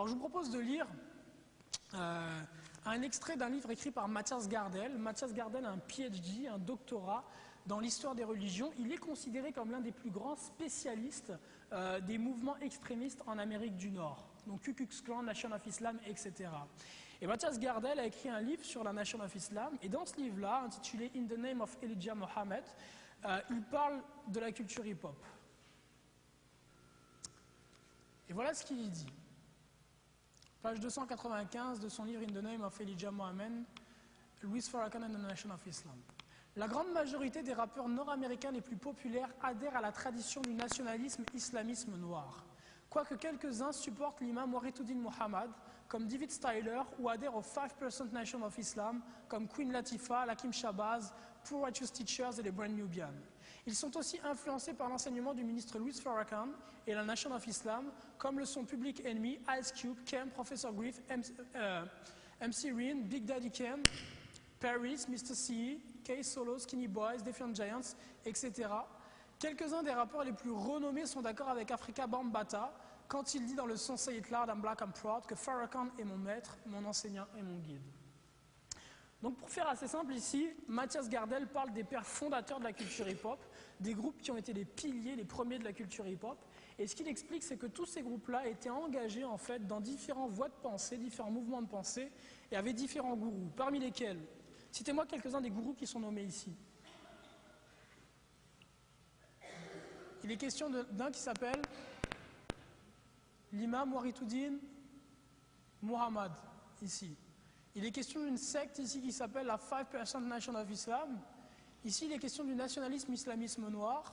Alors je vous propose de lire un extrait d'un livre écrit par Matthias Gardel. Matthias Gardel a un PhD, un doctorat dans l'histoire des religions. Il est considéré comme l'un des plus grands spécialistes des mouvements extrémistes en Amérique du Nord. Donc Ku Klux Klan, Nation of Islam, etc. Et Matthias Gardel a écrit un livre sur la Nation of Islam. Et dans ce livre-là, intitulé In the Name of Elijah Muhammad, il parle de la culture hip-hop. Et voilà ce qu'il y dit. Page 295 de son livre In the Name of Elijah Muhammad, Louis Farrakhan and the Nation of Islam. La grande majorité des rappeurs nord-américains les plus populaires adhèrent à la tradition du nationalisme islamisme noir. Quoique quelques-uns supportent l'imam Warituddin Muhammad, comme David Styler, ou adhèrent au 5% Nation of Islam, comme Queen Latifah, Lakim Shabazz, Poor Righteous Teachers et les Brand Nubian. Ils sont aussi influencés par l'enseignement du ministre Louis Farrakhan et la Nation of Islam, comme le sont Public Enemy, Ice Cube, Kem, Professor Griff, MC Ren, Big Daddy Kane, Paris, Mr. C, K-Solo, Skinny Boys, Defiant Giants, etc. Quelques-uns des rappeurs les plus renommés sont d'accord avec Afrika Bambaataa quand il dit dans le son Say It Loud, I'm Black, I'm Proud que Farrakhan est mon maître, mon enseignant et mon guide. Donc pour faire assez simple ici, Matthias Gardel parle des pères fondateurs de la culture hip-hop, des groupes qui ont été les piliers, les premiers de la culture hip-hop. Et ce qu'il explique, c'est que tous ces groupes-là étaient engagés en fait dans différentes voies de pensée, différents mouvements de pensée, et avaient différents gourous, parmi lesquels, citez-moi quelques-uns des gourous qui sont nommés ici. Il est question d'un qui s'appelle l'imam Warituddin Muhammad, ici. Il est question d'une secte ici qui s'appelle la 5% Nation of Islam. Ici, il est question du nationalisme islamisme noir.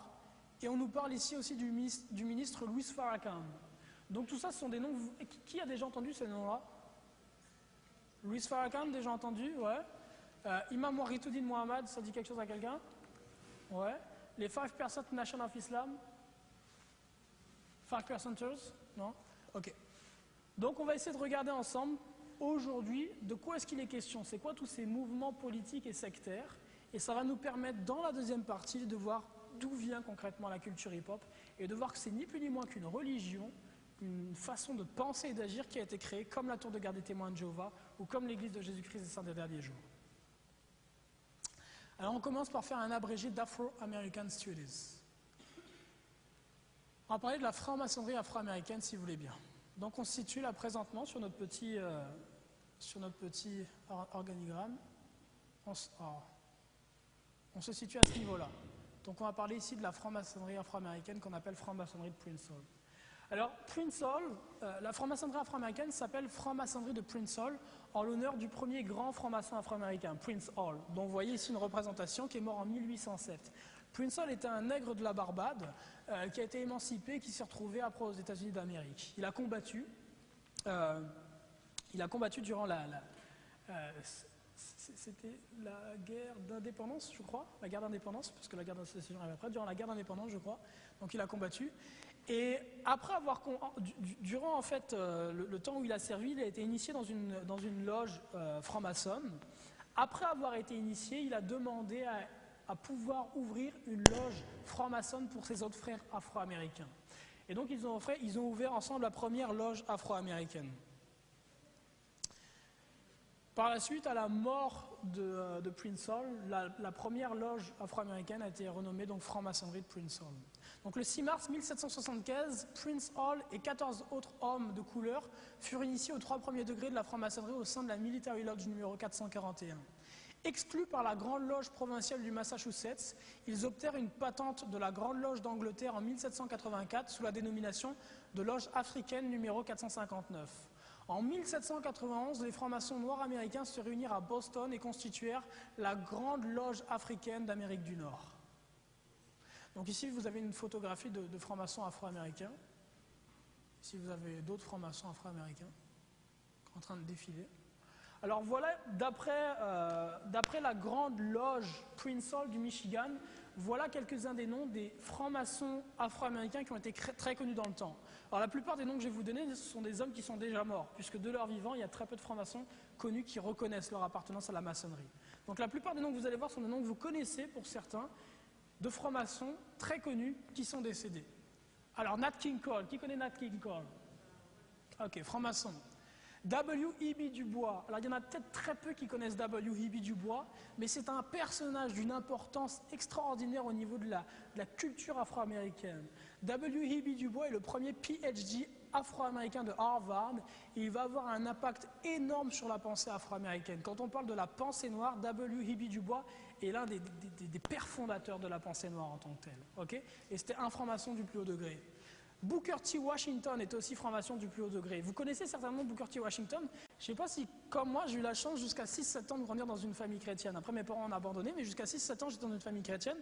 Et on nous parle ici aussi du ministre Louis Farrakhan. Donc tout ça, ce sont des noms... Qui a déjà entendu ces noms-là? Louis Farrakhan, déjà entendu? Ouais. Imam Warituddin Muhammad, ça dit quelque chose à quelqu'un? Ouais. Les 5% Nation of Islam? 5%ers? Non? Ok. Donc on va essayer de regarder ensemble, aujourd'hui, de quoi est-ce qu'il est question? C'est quoi tous ces mouvements politiques et sectaires? Et ça va nous permettre, dans la deuxième partie, de voir d'où vient concrètement la culture hip-hop et de voir que c'est ni plus ni moins qu'une religion, une façon de penser et d'agir qui a été créée comme la tour de garde des témoins de Jéhovah ou comme l'église de Jésus-Christ des Saints des derniers jours. Alors on commence par faire un abrégé d'Afro-American Studies. On va parler de la franc-maçonnerie afro-américaine si vous voulez bien. Donc on se situe là présentement sur notre petit organigramme. On se situe à ce niveau-là. Donc on va parler ici de la franc-maçonnerie afro-américaine qu'on appelle franc-maçonnerie de Prince Hall. Alors Prince Hall, la franc-maçonnerie afro-américaine s'appelle franc-maçonnerie de Prince Hall en l'honneur du premier grand franc-maçon afro-américain, Prince Hall, dont vous voyez ici une représentation qui est mort en 1807. Prince Hall était un nègre de la Barbade qui a été émancipé et qui s'est retrouvé après aux États-Unis d'Amérique. Il a combattu durant c'était la guerre d'indépendance, je crois, la guerre d'indépendance, parce que la guerre de sécession arrive après, durant la guerre d'indépendance, je crois. Donc il a combattu. Et après avoir, durant en fait le temps où il a servi, il a été initié dans une loge franc-maçonne. Après avoir été initié, il a demandé à pouvoir ouvrir une loge franc-maçonne pour ses autres frères afro-américains. Et donc ils ont ouvert ensemble la première loge afro-américaine. Par la suite, à la mort de Prince Hall, la première loge afro-américaine a été renommée donc franc-maçonnerie de Prince Hall. Donc le 6 mars 1775, Prince Hall et 14 autres hommes de couleur furent initiés aux 3 premiers degrés de la franc-maçonnerie au sein de la Military Lodge numéro 441. Exclus par la Grande Loge provinciale du Massachusetts, ils obtinrent une patente de la Grande Loge d'Angleterre en 1784 sous la dénomination de Loge africaine numéro 459. En 1791, les francs-maçons noirs américains se réunirent à Boston et constituèrent la Grande Loge africaine d'Amérique du Nord. Donc ici, vous avez une photographie de francs-maçons afro-américains. Ici, vous avez d'autres francs-maçons afro-américains en train de défiler. Alors voilà, d'après la Grande Loge Prince Hall du Michigan, voilà quelques-uns des noms des francs-maçons afro-américains qui ont été très connus dans le temps. Alors la plupart des noms que je vais vous donner, ce sont des hommes qui sont déjà morts, puisque de leur vivant, il y a très peu de francs-maçons connus qui reconnaissent leur appartenance à la maçonnerie. Donc la plupart des noms que vous allez voir sont des noms que vous connaissez pour certains, de francs-maçons très connus qui sont décédés. Alors Nat King Cole, qui connaît Nat King Cole? Ok, franc-maçon. W.E.B. Du Bois. Alors il y en a peut-être très peu qui connaissent W.E.B. Du Bois, mais c'est un personnage d'une importance extraordinaire au niveau de la culture afro-américaine. W.E.B. Du Bois est le premier PhD afro-américain de Harvard et il va avoir un impact énorme sur la pensée afro-américaine. Quand on parle de la pensée noire, W.E.B. Du Bois est l'un des pères fondateurs de la pensée noire en tant que tel. Okay, et c'était un franc-maçon du plus haut degré. Booker T. Washington est aussi franc-maçon du plus haut degré. Vous connaissez certainement Booker T. Washington. Je ne sais pas si, comme moi, j'ai eu la chance jusqu'à 6-7 ans de grandir dans une famille chrétienne. Après, mes parents ont abandonné, mais jusqu'à 6-7 ans, j'étais dans une famille chrétienne.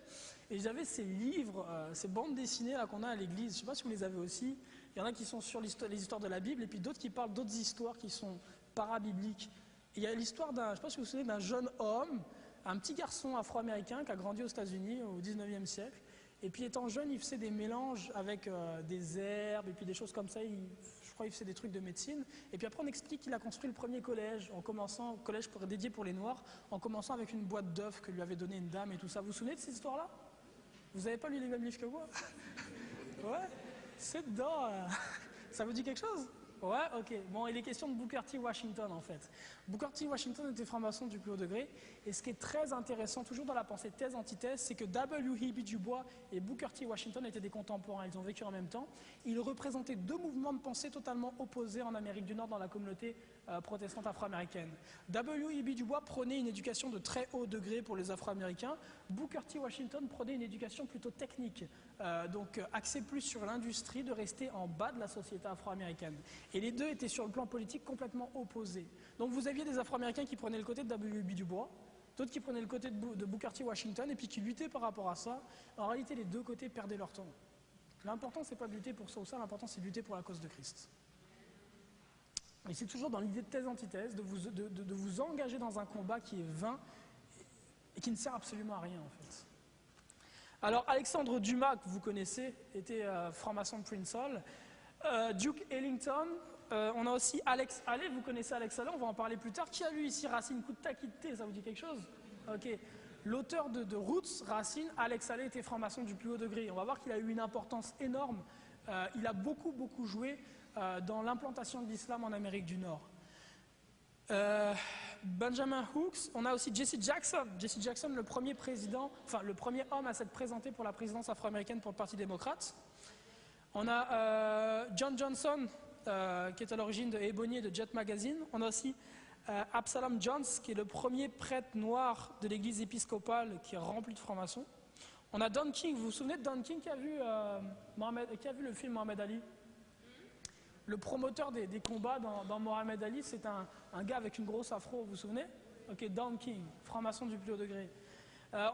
Et j'avais ces livres, ces bandes dessinées là qu'on a à l'église. Je ne sais pas si vous les avez aussi. Il y en a qui sont sur les histoires de la Bible, et puis d'autres qui parlent d'autres histoires qui sont parabibliques. Et il y a l'histoire d'un, je ne sais pas si vous vous souvenez, d'un jeune homme, un petit garçon afro-américain qui a grandi aux États-Unis au 19e siècle. Et puis étant jeune, il faisait des mélanges avec des herbes et puis des choses comme ça. Je crois qu'il faisait des trucs de médecine. Et puis après, on explique qu'il a construit le premier collège, collège dédié pour les Noirs, en commençant avec une boîte d'œufs que lui avait donnée une dame et tout ça. Vous vous souvenez de cette histoire-là? Vous n'avez pas lu les mêmes livres que moi? Ouais, c'est dedans. Ça vous dit quelque chose? Ouais, ok. Bon, il est question de Booker T. Washington en fait. Booker T. Washington était franc-maçon du plus haut degré. Et ce qui est très intéressant, toujours dans la pensée thèse-antithèse, c'est que W.E.B. Du Bois et Booker T. Washington étaient des contemporains. Ils ont vécu en même temps. Ils représentaient deux mouvements de pensée totalement opposés en Amérique du Nord dans la communauté protestante afro-américaine. W.E.B. Du Bois prenait une éducation de très haut degré pour les Afro-Américains. Booker T. Washington prenait une éducation plutôt technique, donc axée plus sur l'industrie, de rester en bas de la société afro-américaine. Et les deux étaient sur le plan politique complètement opposés. Donc vous aviez des Afro-Américains qui prenaient le côté de W.E.B. Du Bois, d'autres qui prenaient le côté de Booker T. Washington et puis qui luttaient par rapport à ça. En réalité, les deux côtés perdaient leur temps. L'important, c'est pas de lutter pour ça ou ça, l'important, c'est de lutter pour la cause de Christ. Et c'est toujours dans l'idée de thèse-antithèse, de vous engager dans un combat qui est vain et qui ne sert absolument à rien, en fait. Alors, Alexandre Dumas, que vous connaissez, était franc-maçon de Prince Hall. Duke Ellington, on a aussi Alex Haley, vous connaissez Alex Haley, on va en parler plus tard. Qui a lu ici Racine Kutta-Kitte, ça vous dit quelque chose? Ok. L'auteur de Roots, Racine, Alex Haley était franc-maçon du plus haut degré. On va voir qu'il a eu une importance énorme. Il a beaucoup joué dans l'implantation de l'islam en Amérique du Nord. Benjamin Hooks, on a aussi Jesse Jackson. Jesse Jackson, le premier président, enfin le premier homme à s'être présenté pour la présidence afro-américaine pour le Parti démocrate. On a John Johnson, qui est à l'origine de Ebony et de Jet Magazine. On a aussi Absalom Jones, qui est le premier prêtre noir de l'église épiscopale qui est rempli de francs-maçons. On a Don King, vous vous souvenez de Don King qui a vu le film Mohamed Ali? Le promoteur des combats dans Mohamed Ali, c'est un gars avec une grosse afro, vous vous souvenez? Ok, Don King, franc-maçon du plus haut degré.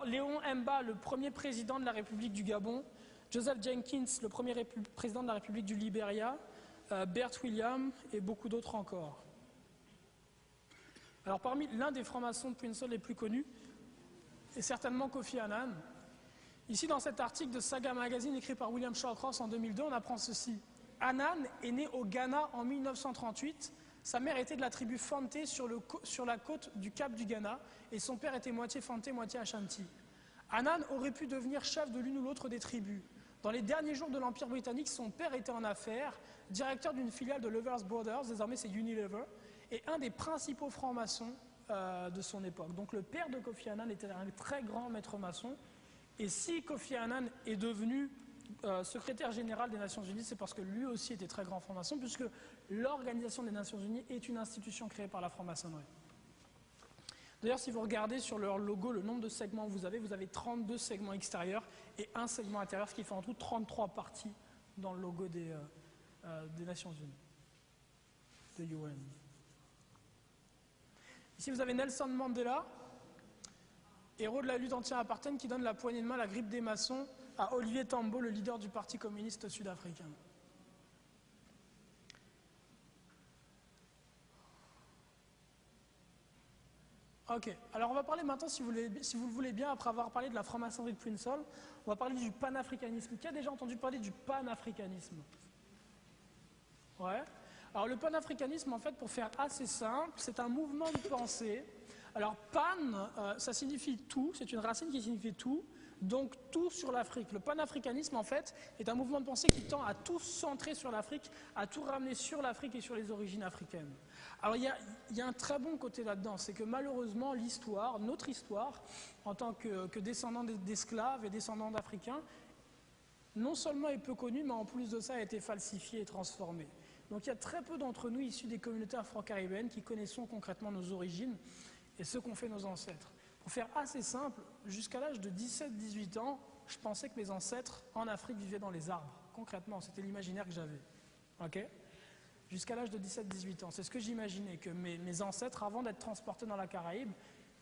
Léon Mba, le premier président de la République du Gabon. Joseph Jenkins, le premier président de la République du Libéria. Bert Williams et beaucoup d'autres encore. Alors parmi l'un des francs-maçons de Prince Hall les plus connus est certainement Kofi Annan. Ici dans cet article de Saga Magazine écrit par William Shawcross en 2002, on apprend ceci. Annan est né au Ghana en 1938. Sa mère était de la tribu Fante sur la côte du Cap du Ghana et son père était moitié Fante, moitié Ashanti. Annan aurait pu devenir chef de l'une ou l'autre des tribus. Dans les derniers jours de l'Empire britannique, son père était en affaires, directeur d'une filiale de Lovers Brothers, désormais c'est Unilever, et un des principaux francs-maçons de son époque. Donc le père de Kofi Annan était un très grand maître maçon, et si Kofi Annan est devenu secrétaire général des Nations Unies, c'est parce que lui aussi était très grand franc-maçon, puisque l'Organisation des Nations Unies est une institution créée par la franc-maçonnerie. D'ailleurs, si vous regardez sur leur logo le nombre de segments que vous avez 32 segments extérieurs et un segment intérieur, ce qui fait en tout 33 parties dans le logo des Nations Unies, de UN. Ici, vous avez Nelson Mandela, héros de la lutte anti-apartheid, qui donne la poignée de main, la grippe des maçons, à Olivier Tambo, le leader du Parti communiste sud-africain. Ok, alors on va parler maintenant, si vous le voulez bien, après avoir parlé de la franc-maçonnerie de Prince Hall, on va parler du panafricanisme. Qui a déjà entendu parler du panafricanisme? Ouais. Alors le panafricanisme, en fait, pour faire assez simple, c'est un mouvement de pensée. Alors pan, ça signifie tout, c'est une racine qui signifie tout. donc tout sur l'Afrique. Le panafricanisme, en fait, est un mouvement de pensée qui tend à tout centrer sur l'Afrique, à tout ramener sur l'Afrique et sur les origines africaines. Alors il y a un très bon côté là-dedans, c'est que malheureusement l'histoire, notre histoire, en tant que descendants d'esclaves et descendants d'Africains, non seulement est peu connue, mais en plus de ça a été falsifiée et transformée. Donc il y a très peu d'entre nous issus des communautés afro-caribéennes qui connaissons concrètement nos origines et ce qu'ont fait nos ancêtres. Pour faire assez simple, jusqu'à l'âge de 17-18 ans, je pensais que mes ancêtres en Afrique vivaient dans les arbres. Concrètement, c'était l'imaginaire que j'avais. Okay, jusqu'à l'âge de 17-18 ans. C'est ce que j'imaginais, que mes ancêtres, avant d'être transportés dans la Caraïbe,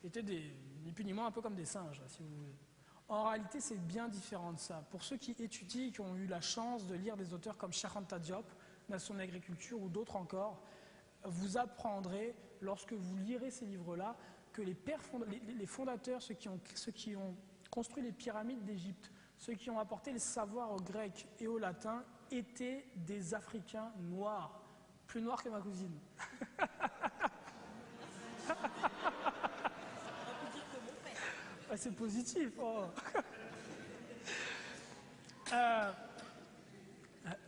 étaient ni plus ni moins un peu comme des singes, si vous voulez. En réalité, c'est bien différent de ça. Pour ceux qui étudient, qui ont eu la chance de lire des auteurs comme Cheikh Anta Diop, Nation de l'agriculture, ou d'autres encore, vous apprendrez, lorsque vous lirez ces livres-là, que les fondateurs, ceux qui ont construit les pyramides d'Égypte, ceux qui ont apporté le savoir aux Grecs et aux Latins, étaient des Africains noirs, plus noirs que ma cousine. Ah, c'est positif. Oh.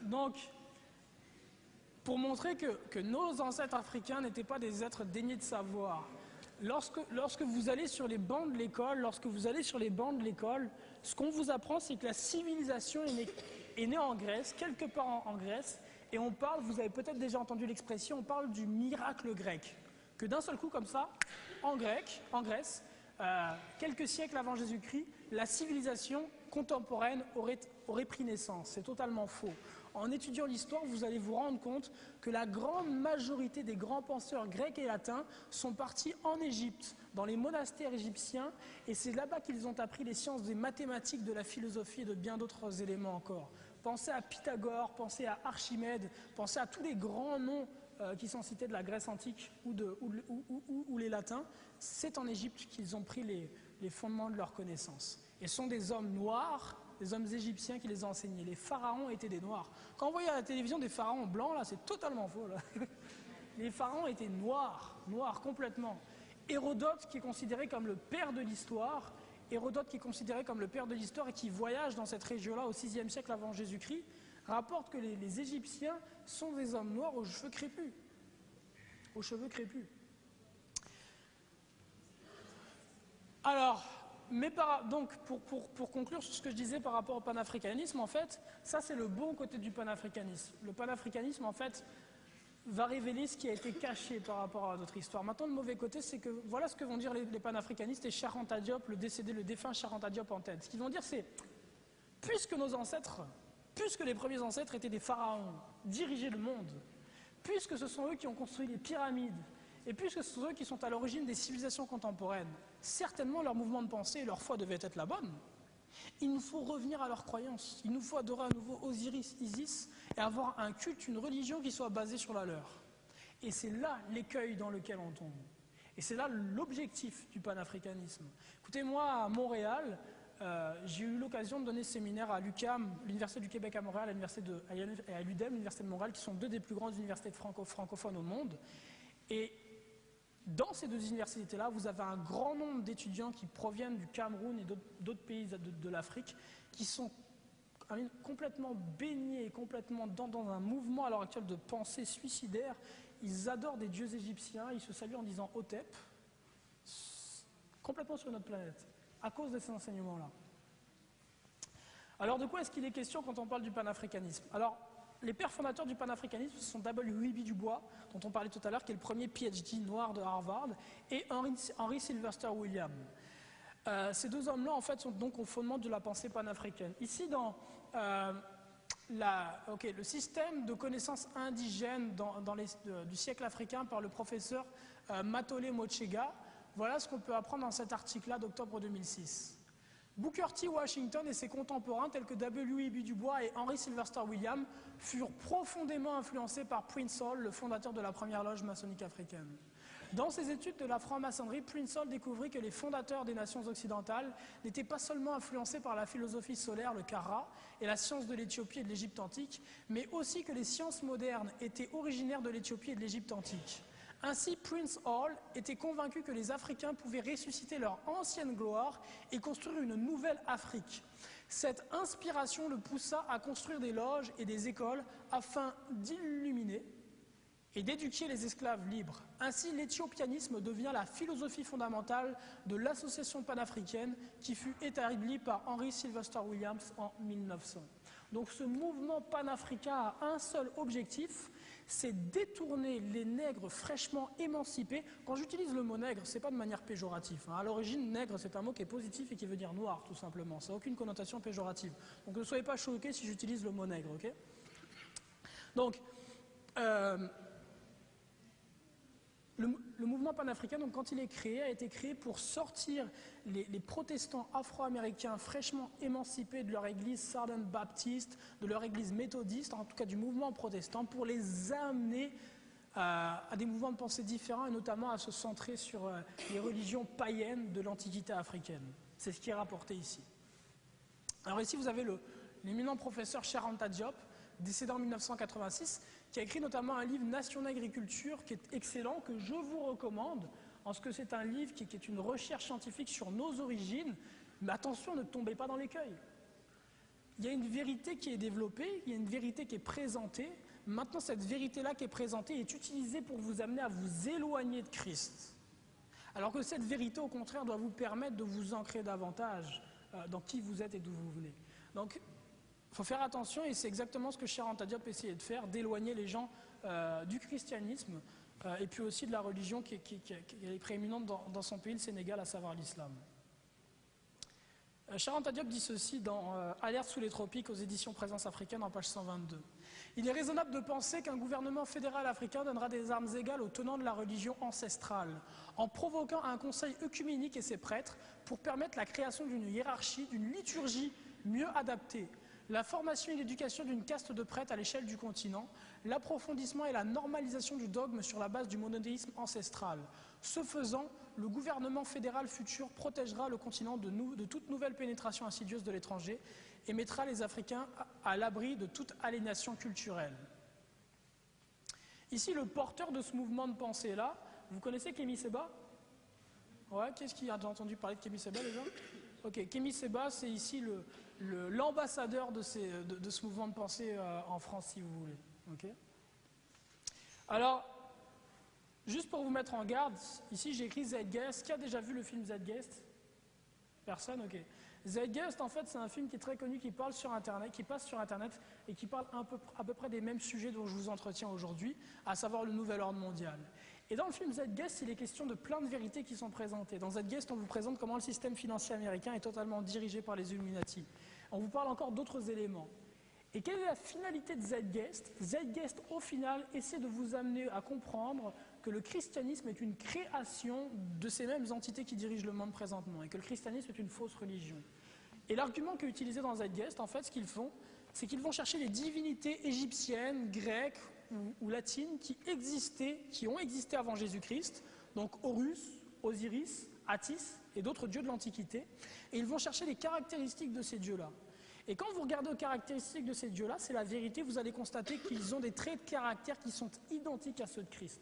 Donc, pour montrer que nos ancêtres africains n'étaient pas des êtres dénués de savoir, lorsque vous allez sur les bancs de l'école, ce qu'on vous apprend, c'est que la civilisation est née en Grèce, quelque part en Grèce, et on parle, vous avez peut-être déjà entendu l'expression, on parle du miracle grec. Que d'un seul coup, comme ça, en Grèce, quelques siècles avant Jésus-Christ, la civilisation contemporaine aurait pris naissance. C'est totalement faux. En étudiant l'histoire, vous allez vous rendre compte que la grande majorité des grands penseurs grecs et latins sont partis en Égypte, dans les monastères égyptiens, et c'est là-bas qu'ils ont appris les sciences des mathématiques, de la philosophie et de bien d'autres éléments encore. Pensez à Pythagore, pensez à Archimède, pensez à tous les grands noms qui sont cités de la Grèce antique ou les latins. C'est en Égypte qu'ils ont pris les fondements de leur connaissance. Et ce sont des hommes noirs, des hommes égyptiens qui les ont enseignés. Les pharaons étaient des noirs. Quand on voyait à la télévision des pharaons blancs, là, c'est totalement faux. Là. Les pharaons étaient noirs complètement. Hérodote, qui est considéré comme le père de l'histoire, et qui voyage dans cette région-là au VIe siècle avant Jésus-Christ, rapporte que les Égyptiens sont des hommes noirs aux cheveux crépus. Alors, donc, pour conclure sur ce que je disais par rapport au panafricanisme, en fait, ça c'est le bon côté du panafricanisme. Le panafricanisme, en fait, va révéler ce qui a été caché par rapport à notre histoire. Maintenant, le mauvais côté, c'est que voilà ce que vont dire les panafricanistes et Cheikh Anta Diop, le défunt Cheikh Anta Diop en tête. Ce qu'ils vont dire, c'est, puisque les premiers ancêtres étaient des pharaons, dirigeaient le monde, puisque ce sont eux qui ont construit les pyramides, et puisque ce sont eux qui sont à l'origine des civilisations contemporaines, certainement leur mouvement de pensée et leur foi devaient être la bonne. Il nous faut revenir à leurs croyances, il nous faut adorer à nouveau Osiris, Isis, et avoir un culte, une religion qui soit basée sur la leur. Et c'est là l'écueil dans lequel on tombe. Et c'est là l'objectif du panafricanisme. Écoutez, moi, à Montréal, j'ai eu l'occasion de donner ce séminaire à l'UQAM, l'Université du Québec à Montréal, et à l'UDEM, l'Université de Montréal, qui sont deux des plus grandes universités francophones au monde. Et dans ces deux universités-là, vous avez un grand nombre d'étudiants qui proviennent du Cameroun et d'autres pays de l'Afrique, qui sont complètement baignés, complètement dans un mouvement à l'heure actuelle de pensée suicidaire. Ils adorent des dieux égyptiens, ils se saluent en disant Hotep, complètement sur notre planète, à cause de ces enseignements-là. Alors de quoi est-ce qu'il est question quand on parle du panafricanisme? Alors, les pères fondateurs du panafricanisme sont W.E.B. Du Bois, dont on parlait tout à l'heure, qui est le premier PhD noir de Harvard, et Henry Sylvester Williams. Ces deux hommes-là, en fait, sont donc au fondement de la pensée panafricaine. Ici, dans le système de connaissances indigènes du siècle africain par le professeur Matole Mochega, voilà ce qu'on peut apprendre dans cet article-là d'octobre 2006. Booker T. Washington et ses contemporains tels que W.E.B. Du Bois et Henry Sylvester Williams furent profondément influencés par Prince Hall, le fondateur de la première loge maçonnique africaine. Dans ses études de la franc-maçonnerie, Prince Hall découvrit que les fondateurs des nations occidentales n'étaient pas seulement influencés par la philosophie solaire, le Kara, et la science de l'Éthiopie et de l'Égypte antique, mais aussi que les sciences modernes étaient originaires de l'Éthiopie et de l'Égypte antique. Ainsi, Prince Hall était convaincu que les Africains pouvaient ressusciter leur ancienne gloire et construire une nouvelle Afrique. Cette inspiration le poussa à construire des loges et des écoles afin d'illuminer et d'éduquer les esclaves libres. Ainsi, l'éthiopianisme devient la philosophie fondamentale de l'association panafricaine qui fut établie par Henry Sylvester Williams en 1900. Donc ce mouvement panafricain a un seul objectif, c'est détourner les nègres fraîchement émancipés. Quand j'utilise le mot nègre, ce n'est pas de manière péjorative. À l'origine, nègre, c'est un mot qui est positif et qui veut dire noir, tout simplement. Ça n'a aucune connotation péjorative. Donc ne soyez pas choqués si j'utilise le mot nègre, ok? Donc, le mouvement panafricain, donc, quand il est créé, a été créé pour sortir les protestants afro-américains fraîchement émancipés de leur église Southern Baptiste, de leur église méthodiste, en tout cas du mouvement protestant, pour les amener à des mouvements de pensée différents et notamment à se centrer sur les religions païennes de l'Antiquité africaine. C'est ce qui est rapporté ici. Alors ici, vous avez l'éminent professeur Cheikh Anta Diop, décédé en 1986, qui a écrit notamment un livre Nation Agriculture qui est excellent, que je vous recommande, en ce que c'est un livre qui est une recherche scientifique sur nos origines, mais attention, ne tombez pas dans l'écueil. Il y a une vérité qui est développée, il y a une vérité qui est présentée. Maintenant, cette vérité-là qui est présentée est utilisée pour vous amener à vous éloigner de Christ. Alors que cette vérité, au contraire, doit vous permettre de vous ancrer davantage dans qui vous êtes et d'où vous venez. Donc, il faut faire attention, et c'est exactement ce que Cheikh Anta Diop essayait de faire, d'éloigner les gens du christianisme et puis aussi de la religion qui est prééminente dans son pays, le Sénégal, à savoir l'islam. Cheikh Anta Diop dit ceci dans Alerte sous les tropiques aux éditions Présence africaine en page 122. Il est raisonnable de penser qu'un gouvernement fédéral africain donnera des armes égales aux tenants de la religion ancestrale, en provoquant un conseil œcuménique et ses prêtres pour permettre la création d'une hiérarchie, d'une liturgie mieux adaptée, la formation et l'éducation d'une caste de prêtres à l'échelle du continent, l'approfondissement et la normalisation du dogme sur la base du monothéisme ancestral. Ce faisant, le gouvernement fédéral futur protégera le continent de toute nouvelle pénétration insidieuse de l'étranger et mettra les Africains à l'abri de toute aliénation culturelle. Ici, le porteur de ce mouvement de pensée-là, vous connaissez Kémy Séba? Ouais, qu'est-ce qui a déjà entendu parler de Kémy Séba, les gens? Ok, Kémy Séba, c'est ici l'ambassadeur de ce mouvement de pensée en France, si vous voulez. Okay. Alors, juste pour vous mettre en garde, ici j'ai écrit Zeitgeist. Qui a déjà vu le film Zeitgeist? Personne? Ok. Zeitgeist, en fait, c'est un film qui est très connu, qui passe sur Internet et qui parle à peu près des mêmes sujets dont je vous entretiens aujourd'hui, à savoir le nouvel ordre mondial. Et dans le film Zeitgeist, il est question de plein de vérités qui sont présentées. Dans Zeitgeist, on vous présente comment le système financier américain est totalement dirigé par les Illuminati. On vous parle encore d'autres éléments. Et quelle est la finalité de Zeitgeist? Zeitgeist, au final, essaie de vous amener à comprendre que le christianisme est une création de ces mêmes entités qui dirigent le monde présentement, et que le christianisme est une fausse religion. Et l'argument qui est utilisé dans Zeitgeist, en fait, ce qu'ils font, c'est qu'ils vont chercher les divinités égyptiennes, grecques ou latines qui ont existé avant Jésus-Christ, donc Horus, Osiris, Attis et d'autres dieux de l'Antiquité, et ils vont chercher les caractéristiques de ces dieux-là. Et quand vous regardez aux caractéristiques de ces dieux-là, c'est la vérité, vous allez constater qu'ils ont des traits de caractère qui sont identiques à ceux de Christ.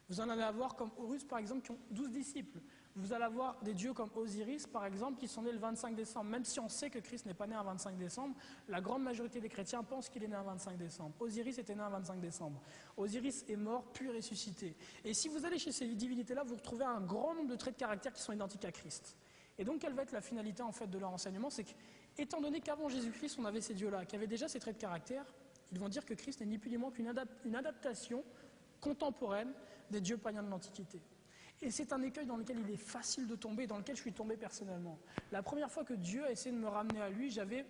Vous en allez avoir comme Horus, par exemple, qui ont 12 disciples. Vous allez avoir des dieux comme Osiris, par exemple, qui sont nés le 25 décembre. Même si on sait que Christ n'est pas né un 25 décembre, la grande majorité des chrétiens pensent qu'il est né un 25 décembre. Osiris était né un 25 décembre. Osiris est mort, puis ressuscité. Et si vous allez chez ces divinités-là, vous retrouvez un grand nombre de traits de caractère qui sont identiques à Christ. Et donc, quelle va être la finalité, en fait, de leur enseignement? C'est que, étant donné qu'avant Jésus-Christ, on avait ces dieux-là, qui avaient déjà ces traits de caractère, ils vont dire que Christ n'est ni plus ni moins qu'une adaptation contemporaine des dieux païens de l'Antiquité. Et c'est un écueil dans lequel il est facile de tomber, dans lequel je suis tombé personnellement. La première fois que Dieu a essayé de me ramener à lui, j'avais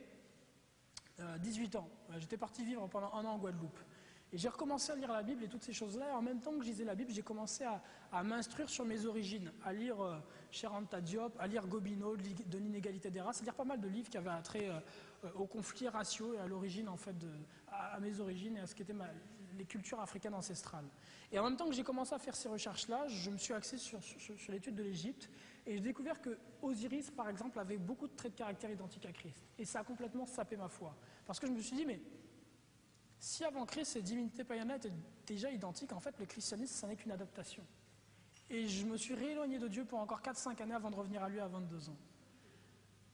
18 ans. J'étais parti vivre pendant 1 an en Guadeloupe. Et j'ai recommencé à lire la Bible et toutes ces choses-là. Et en même temps que je lisais la Bible, j'ai commencé à m'instruire sur mes origines, à lire Cheikh Anta Diop, à lire Gobineau, de l'inégalité des races, à lire pas mal de livres qui avaient attrait aux conflits raciaux et à l'origine, en fait, à mes origines et à ce qu'étaient les cultures africaines ancestrales. Et en même temps que j'ai commencé à faire ces recherches-là, je me suis axé sur l'étude de l'Égypte et j'ai découvert que Osiris, par exemple, avait beaucoup de traits de caractère identiques à Christ. Et ça a complètement sapé ma foi. Parce que je me suis dit, mais Si avant Christ, ces divinités païennes étaient déjà identiques, en fait, le christianisme, ça n'est qu'une adaptation. Et je me suis rééloigné de Dieu pour encore 4-5 années avant de revenir à lui à 22 ans.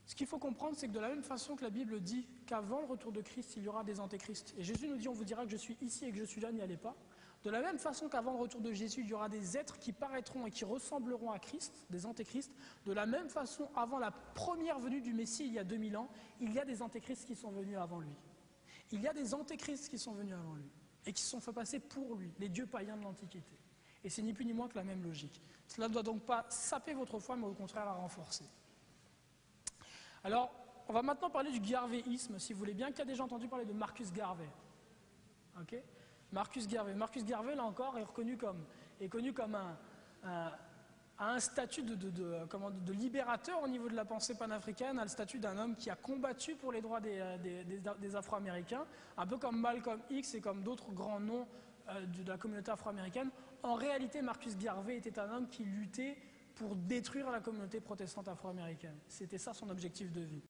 Ce qu'il faut comprendre, c'est que de la même façon que la Bible dit qu'avant le retour de Christ, il y aura des antéchrists, et Jésus nous dit, on vous dira que je suis ici et que je suis là, n'y allez pas. De la même façon qu'avant le retour de Jésus, il y aura des êtres qui paraîtront et qui ressembleront à Christ, des antéchrists. De la même façon, avant la première venue du Messie, il y a 2000 ans, il y a des antéchrists qui sont venus avant lui. Il y a des antéchrists qui sont venus avant lui et qui se sont fait passer pour lui, les dieux païens de l'Antiquité. Et c'est ni plus ni moins que la même logique. Cela ne doit donc pas saper votre foi, mais au contraire la renforcer. Alors, on va maintenant parler du garvéisme, si vous voulez bien. Qui a déjà entendu parler de Marcus Garvey? Ok. Marcus Garvey, là encore, est connu comme un statut de libérateur au niveau de la pensée panafricaine, a le statut d'un homme qui a combattu pour les droits des Afro-Américains, un peu comme Malcolm X et comme d'autres grands noms de la communauté afro-américaine. En réalité, Marcus Garvey était un homme qui luttait pour détruire la communauté protestante afro-américaine. C'était ça son objectif de vie.